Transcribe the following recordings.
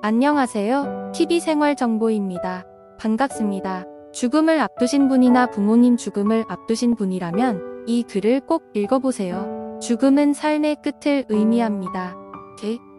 안녕하세요. TV생활정보입니다. 반갑습니다. 죽음을 앞두신 분이나 부모님 죽음을 앞두신 분이라면 이 글을 꼭 읽어보세요. 죽음은 삶의 끝을 의미합니다.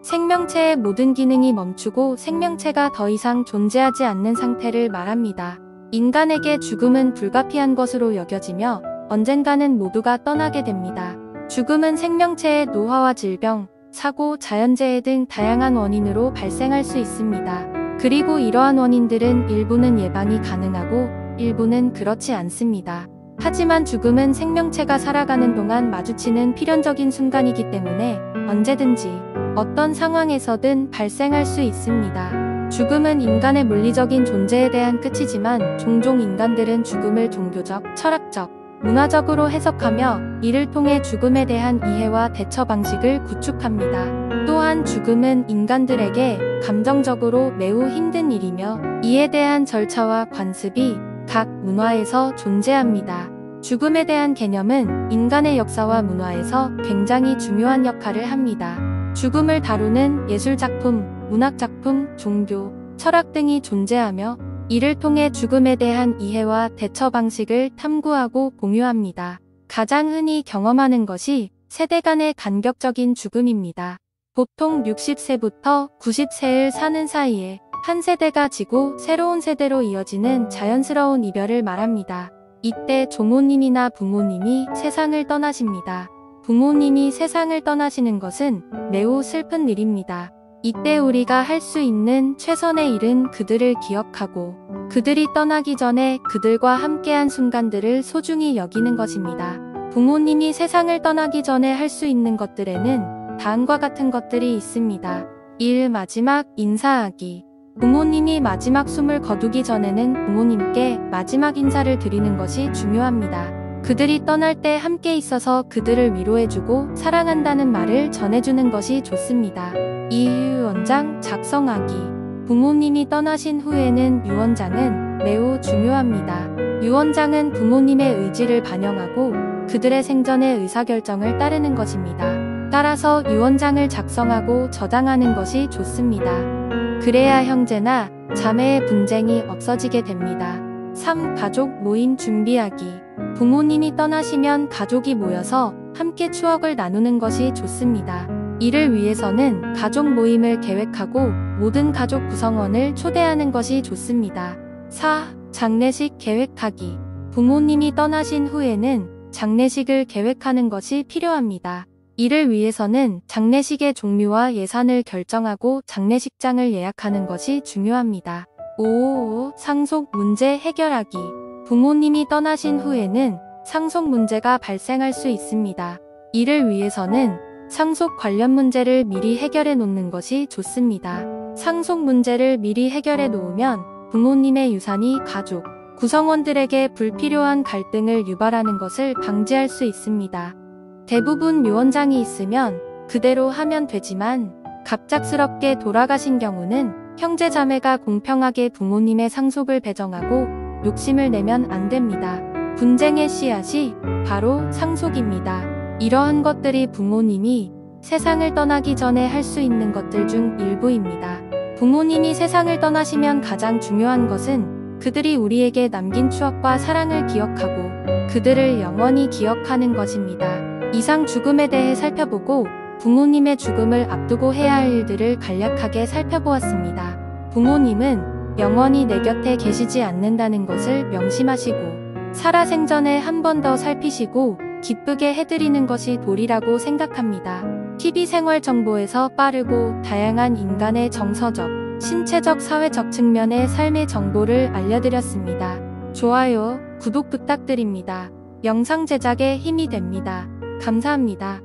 생명체의 모든 기능이 멈추고 생명체가 더 이상 존재하지 않는 상태를 말합니다. 인간에게 죽음은 불가피한 것으로 여겨지며 언젠가는 모두가 떠나게 됩니다. 죽음은 생명체의 노화와 질병, 사고, 자연재해 등 다양한 원인으로 발생할 수 있습니다. 그리고 이러한 원인들은 일부는 예방이 가능하고 일부는 그렇지 않습니다. 하지만 죽음은 생명체가 살아가는 동안 마주치는 필연적인 순간이기 때문에 언제든지 어떤 상황에서든 발생할 수 있습니다. 죽음은 인간의 물리적인 존재에 대한 끝이지만 종종 인간들은 죽음을 종교적, 철학적, 문화적으로 해석하며 이를 통해 죽음에 대한 이해와 대처 방식을 구축합니다. 또한 죽음은 인간들에게 감정적으로 매우 힘든 일이며 이에 대한 절차와 관습이 각 문화에서 존재합니다. 죽음에 대한 개념은 인간의 역사와 문화에서 굉장히 중요한 역할을 합니다. 죽음을 다루는 예술작품, 문학작품, 종교, 철학 등이 존재하며 이를 통해 죽음에 대한 이해와 대처 방식을 탐구하고 공유합니다. 가장 흔히 경험하는 것이 세대 간의 간격적인 죽음입니다. 보통 60세부터 90세를 사는 사이에 한 세대가 지고 새로운 세대로 이어지는 자연스러운 이별을 말합니다. 이때 조모님이나 부모님이 세상을 떠나십니다. 부모님이 세상을 떠나시는 것은 매우 슬픈 일입니다. 이때 우리가 할 수 있는 최선의 일은 그들을 기억하고 그들이 떠나기 전에 그들과 함께한 순간들을 소중히 여기는 것입니다. 부모님이 세상을 떠나기 전에 할 수 있는 것들에는 다음과 같은 것들이 있습니다. 1. 마지막 인사하기. 부모님이 마지막 숨을 거두기 전에는 부모님께 마지막 인사를 드리는 것이 중요합니다. 그들이 떠날 때 함께 있어서 그들을 위로해주고 사랑한다는 말을 전해주는 것이 좋습니다. 2. 유언장 작성하기. 부모님이 떠나신 후에는 유언장은 매우 중요합니다. 유언장은 부모님의 의지를 반영하고 그들의 생전의 의사결정을 따르는 것입니다. 따라서 유언장을 작성하고 저장하는 것이 좋습니다. 그래야 형제나 자매의 분쟁이 없어지게 됩니다. 3. 가족 모임 준비하기. 부모님이 떠나시면 가족이 모여서 함께 추억을 나누는 것이 좋습니다. 이를 위해서는 가족 모임을 계획하고 모든 가족 구성원을 초대하는 것이 좋습니다. 4. 장례식 계획하기. 부모님이 떠나신 후에는 장례식을 계획하는 것이 필요합니다. 이를 위해서는 장례식의 종류와 예산을 결정하고 장례식장을 예약하는 것이 중요합니다. 5. 상속 문제 해결하기. 부모님이 떠나신 후에는 상속 문제가 발생할 수 있습니다. 이를 위해서는 상속 관련 문제를 미리 해결해 놓는 것이 좋습니다. 상속 문제를 미리 해결해 놓으면 부모님의 유산이 가족, 구성원들에게 불필요한 갈등을 유발하는 것을 방지할 수 있습니다. 대부분 유언장이 있으면 그대로 하면 되지만 갑작스럽게 돌아가신 경우는 형제자매가 공평하게 부모님의 상속을 배정하고 욕심을 내면 안 됩니다. 분쟁의 씨앗이 바로 상속입니다. 이러한 것들이 부모님이 세상을 떠나기 전에 할 수 있는 것들 중 일부입니다. 부모님이 세상을 떠나시면 가장 중요한 것은 그들이 우리에게 남긴 추억과 사랑을 기억하고 그들을 영원히 기억하는 것입니다. 이상 죽음에 대해 살펴보고 부모님의 죽음을 앞두고 해야 할 일들을 간략하게 살펴보았습니다. 부모님은 영원히 내 곁에 계시지 않는다는 것을 명심하시고 살아생전에 한 번 더 살피시고 기쁘게 해드리는 것이 도리라고 생각합니다. TV생활정보에서 빠르고 다양한 인간의 정서적, 신체적, 사회적 측면의 삶의 정보를 알려드렸습니다. 좋아요, 구독 부탁드립니다. 영상 제작에 힘이 됩니다. 감사합니다.